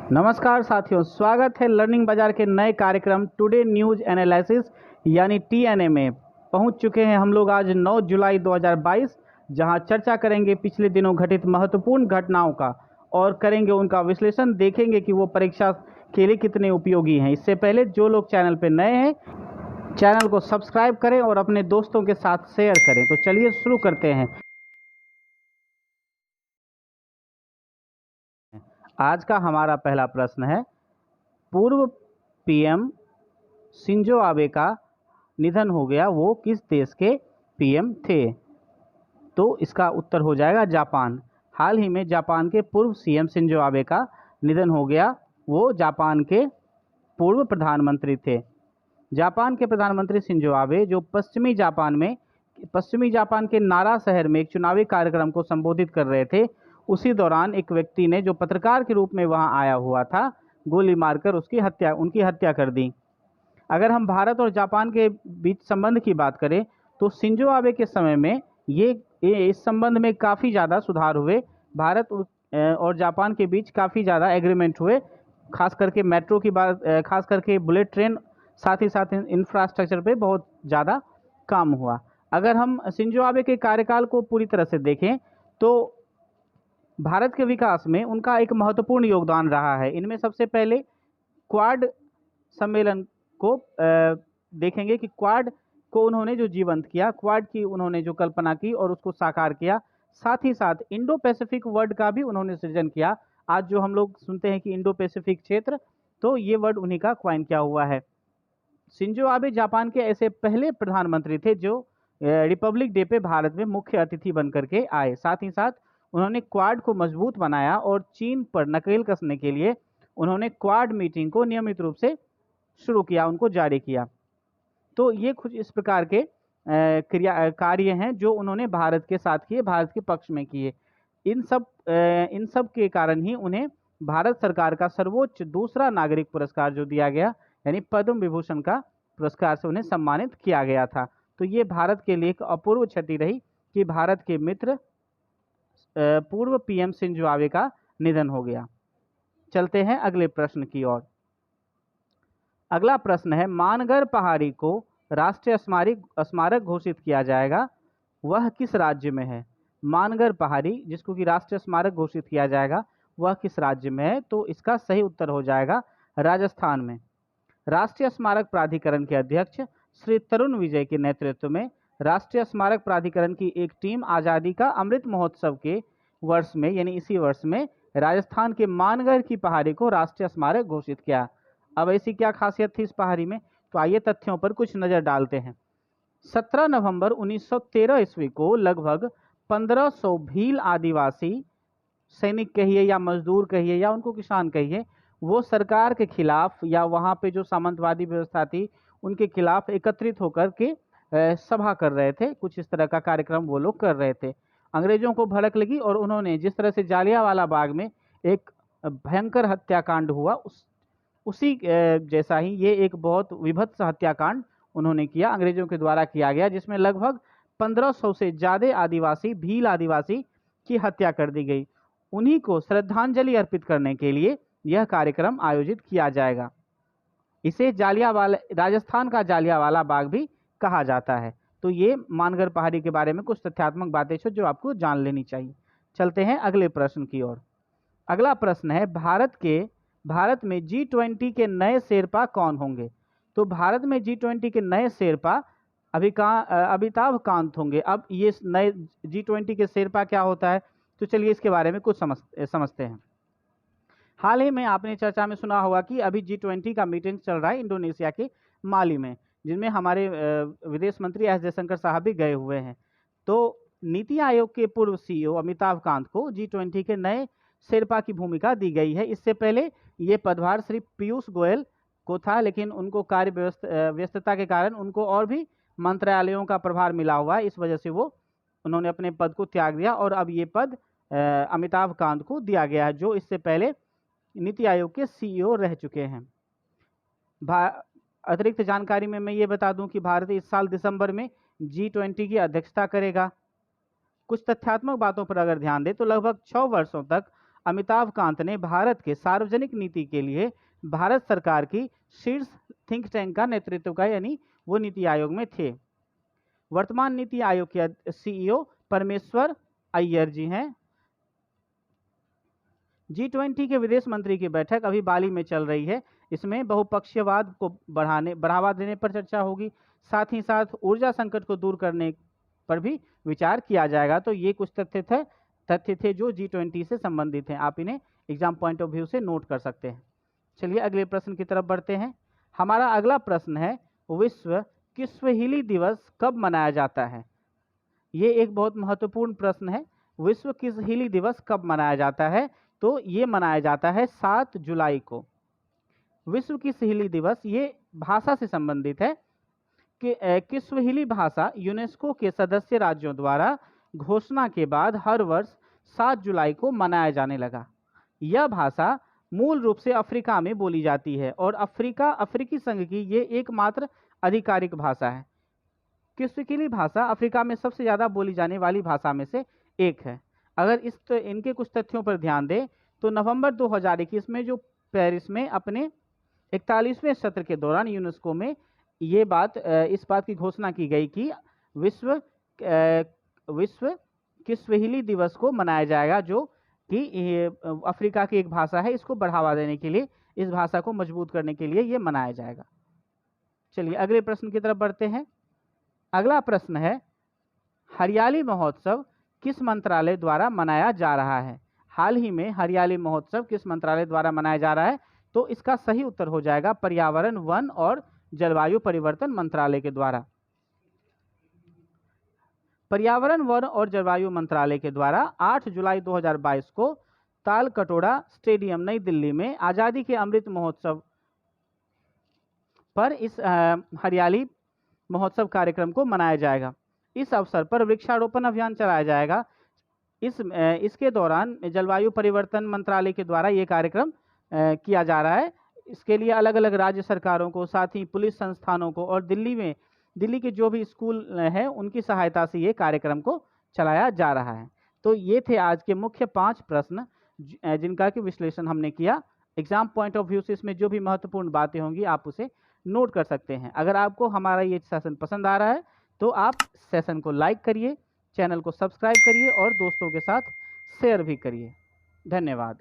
नमस्कार साथियों, स्वागत है लर्निंग बाजार के नए कार्यक्रम टुडे न्यूज एनालिसिस यानी टीएनए में। पहुंच चुके हैं हम लोग आज 9 जुलाई 2022, जहां चर्चा करेंगे पिछले दिनों घटित महत्वपूर्ण घटनाओं का और करेंगे उनका विश्लेषण। देखेंगे कि वो परीक्षा के लिए कितने उपयोगी हैं। इससे पहले जो लोग चैनल पर नए हैं, चैनल को सब्सक्राइब करें और अपने दोस्तों के साथ शेयर करें। तो चलिए शुरू करते हैं। आज का हमारा पहला प्रश्न है, पूर्व पीएम शिंजो आबे का निधन हो गया, वो किस देश के पीएम थे? तो इसका उत्तर हो जाएगा जापान। हाल ही में जापान के पूर्व सीएम शिंजो आबे का निधन हो गया। वो जापान के पूर्व प्रधानमंत्री थे। जापान के प्रधानमंत्री शिंजो आबे जो पश्चिमी जापान के नारा शहर में एक चुनावी कार्यक्रम को संबोधित कर रहे थे, उसी दौरान एक व्यक्ति ने, जो पत्रकार के रूप में वहां आया हुआ था, गोली मारकर उनकी हत्या कर दी। अगर हम भारत और जापान के बीच संबंध की बात करें तो शिंजो आबे के समय में ये इस संबंध में काफ़ी ज़्यादा सुधार हुए। भारत और जापान के बीच काफ़ी ज़्यादा एग्रीमेंट हुए, खास करके मेट्रो की बात, खास करके बुलेट ट्रेन, साथ ही साथ इंफ्रास्ट्रक्चर पे बहुत ज़्यादा काम हुआ। अगर हम शिंजो आबे के कार्यकाल को पूरी तरह से देखें तो भारत के विकास में उनका एक महत्वपूर्ण योगदान रहा है। इनमें सबसे पहले क्वाड सम्मेलन को देखेंगे कि क्वाड को उन्होंने जो जीवंत किया, क्वाड की उन्होंने जो कल्पना की और उसको साकार किया। साथ ही साथ इंडो पैसिफिक वर्ड का भी उन्होंने सृजन किया। आज जो हम लोग सुनते हैं कि इंडो पैसिफिक क्षेत्र, तो ये वर्ड उन्हीं का क्वाइन किया हुआ है। शिंजो आबे जापान के ऐसे पहले प्रधानमंत्री थे जो रिपब्लिक डे पे भारत में मुख्य अतिथि बनकर के आए। साथ ही साथ उन्होंने क्वाड को मजबूत बनाया और चीन पर नकेल कसने के लिए उन्होंने क्वाड मीटिंग को नियमित रूप से शुरू किया, उनको जारी किया। तो ये कुछ इस प्रकार के कार्य हैं जो उन्होंने भारत के साथ किए, भारत के पक्ष में किए। इन सब के कारण ही उन्हें भारत सरकार का सर्वोच्च दूसरा नागरिक पुरस्कार जो दिया गया, यानी पद्म विभूषण का पुरस्कार से उन्हें सम्मानित किया गया था। तो ये भारत के लिए एक अपूर्व क्षति रही कि भारत के मित्र पूर्व पीएम शिंजो आबे का निधन हो गया। चलते हैं अगले प्रश्न की ओर। अगला प्रश्न है, मानगढ़ पहाड़ी को राष्ट्रीय स्मारक घोषित किया जाएगा, वह किस राज्य में है? मानगढ़ पहाड़ी जिसको कि राष्ट्रीय स्मारक घोषित किया जाएगा, वह किस राज्य में है? तो इसका सही उत्तर हो जाएगा राजस्थान में। राष्ट्रीय स्मारक प्राधिकरण के अध्यक्ष श्री तरुण विजय के नेतृत्व में राष्ट्रीय स्मारक प्राधिकरण की एक टीम आज़ादी का अमृत महोत्सव के वर्ष में, यानी इसी वर्ष में, राजस्थान के मानगढ़ की पहाड़ी को राष्ट्रीय स्मारक घोषित किया। अब ऐसी क्या खासियत थी इस पहाड़ी में? तो आइए तथ्यों पर कुछ नज़र डालते हैं। 17 नवंबर 1913 ईस्वी को लगभग 1500 भील आदिवासी सैनिक कहिए या मजदूर कहिए या उनको किसान कहिए, वो सरकार के खिलाफ या वहाँ पे जो सामंतवादी व्यवस्था थी उनके खिलाफ एकत्रित होकर के सभा कर रहे थे। कुछ इस तरह का कार्यक्रम वो लोग कर रहे थे। अंग्रेजों को भड़क लगी और उन्होंने, जिस तरह से जालियांवाला बाग में एक भयंकर हत्याकांड हुआ, उसी जैसा ही ये एक बहुत विभत्स हत्याकांड उन्होंने किया, अंग्रेजों के द्वारा किया गया, जिसमें लगभग 1500 से ज़्यादा आदिवासी, भील आदिवासी की हत्या कर दी गई। उन्हीं को श्रद्धांजलि अर्पित करने के लिए यह कार्यक्रम आयोजित किया जाएगा। इसे राजस्थान का जालियांवाला बाग भी कहा जाता है। तो ये मानगढ़ पहाड़ी के बारे में कुछ तथ्यात्मक बातें जो आपको जान लेनी चाहिए। चलते हैं अगले प्रश्न की ओर। अगला प्रश्न है, भारत में G20 के नए शेरपा कौन होंगे? तो भारत में G20 के नए शेरपा अमिताभ कांत होंगे। अब ये नए G20 के शेरपा क्या होता है, तो चलिए इसके बारे में कुछ समझते हैं। हाल ही में आपने चर्चा में सुना होगा कि अभी G20 का मीटिंग चल रहा है इंडोनेशिया के माली में, जिनमें हमारे विदेश मंत्री एस जयशंकर साहब भी गए हुए हैं। तो नीति आयोग के पूर्व सीईओ अमिताभ कांत को G20 के नए शेरपा की भूमिका दी गई है। इससे पहले ये पदभार श्री पीयूष गोयल को था, लेकिन उनको कार्य व्यस्तता के कारण उनको और भी मंत्रालयों का प्रभार मिला हुआ है। इस वजह से उन्होंने अपने पद को त्याग दिया और अब ये पद अमिताभ कांत को दिया गया है, जो इससे पहले नीति आयोग के सीईओ रह चुके हैं। अतिरिक्त जानकारी में मैं ये बता दूं कि भारत इस साल दिसंबर में G20 की अध्यक्षता करेगा। कुछ तथ्यात्मक बातों पर अगर ध्यान दें तो लगभग 6 वर्षों तक अमिताभ कांत ने भारत के सार्वजनिक नीति के लिए भारत सरकार की शीर्ष थिंक टैंक का नेतृत्व किया, यानी वो नीति आयोग में थे। वर्तमान नीति आयोग के सीईओ परमेश्वर अय्यर जी हैं। G20 के विदेश मंत्री की बैठक अभी बाली में चल रही है। इसमें बहुपक्षीयवाद को बढ़ावा देने पर चर्चा होगी, साथ ही साथ ऊर्जा संकट को दूर करने पर भी विचार किया जाएगा। तो ये कुछ तथ्य थे जो G20 से संबंधित हैं। आप इन्हें एग्जाम पॉइंट ऑफ व्यू से नोट कर सकते हैं। चलिए अगले प्रश्न की तरफ बढ़ते हैं। हमारा अगला प्रश्न है, विश्व किस्वहिली दिवस कब मनाया जाता है? ये एक बहुत महत्वपूर्ण प्रश्न है। विश्व किस्वहिली दिवस कब मनाया जाता है? तो ये मनाया जाता है 7 जुलाई को। विश्व किस्वहिली दिवस ये भाषा से संबंधित है कि किस्वहिली भाषा यूनेस्को के सदस्य राज्यों द्वारा घोषणा के बाद हर वर्ष 7 जुलाई को मनाया जाने लगा। यह भाषा मूल रूप से अफ्रीका में बोली जाती है और अफ्रीकी संघ की ये एकमात्र आधिकारिक भाषा है। किस्वहिली भाषा अफ्रीका में सबसे ज़्यादा बोली जाने वाली भाषा में से एक है। अगर इनके कुछ तथ्यों पर ध्यान दें तो नवंबर 2021 में जो पेरिस में अपने 41वें सत्र के दौरान यूनेस्को में इस बात की घोषणा की गई कि विश्व किस्वहिली दिवस को मनाया जाएगा, जो कि अफ्रीका की एक भाषा है। इसको बढ़ावा देने के लिए, इस भाषा को मजबूत करने के लिए ये मनाया जाएगा। चलिए अगले प्रश्न की तरफ बढ़ते हैं। अगला प्रश्न है, हरियाली महोत्सव किस मंत्रालय द्वारा मनाया जा रहा है? हाल ही में हरियाली महोत्सव किस मंत्रालय द्वारा मनाया जा रहा है? तो इसका सही उत्तर हो जाएगा पर्यावरण, वन और जलवायु परिवर्तन मंत्रालय के द्वारा। पर्यावरण, वन और जलवायु मंत्रालय के द्वारा 8 जुलाई 2022 को तालकटोरा स्टेडियम नई दिल्ली में आज़ादी के अमृत महोत्सव पर इस हरियाली महोत्सव कार्यक्रम को मनाया जाएगा। इस अवसर पर वृक्षारोपण अभियान चलाया जाएगा। इसके दौरान जलवायु परिवर्तन मंत्रालय के द्वारा ये कार्यक्रम किया जा रहा है। इसके लिए अलग अलग राज्य सरकारों को, साथ ही पुलिस संस्थानों को और दिल्ली के जो भी स्कूल हैं उनकी सहायता से ये कार्यक्रम को चलाया जा रहा है। तो ये थे आज के मुख्य 5 प्रश्न जिनका कि विश्लेषण हमने किया। एग्जाम पॉइंट ऑफ व्यू से इसमें जो भी महत्वपूर्ण बातें होंगी आप उसे नोट कर सकते हैं। अगर आपको हमारा ये सेशन पसंद आ रहा है तो आप सेशन को लाइक करिए, चैनल को सब्सक्राइब करिए और दोस्तों के साथ शेयर भी करिए। धन्यवाद।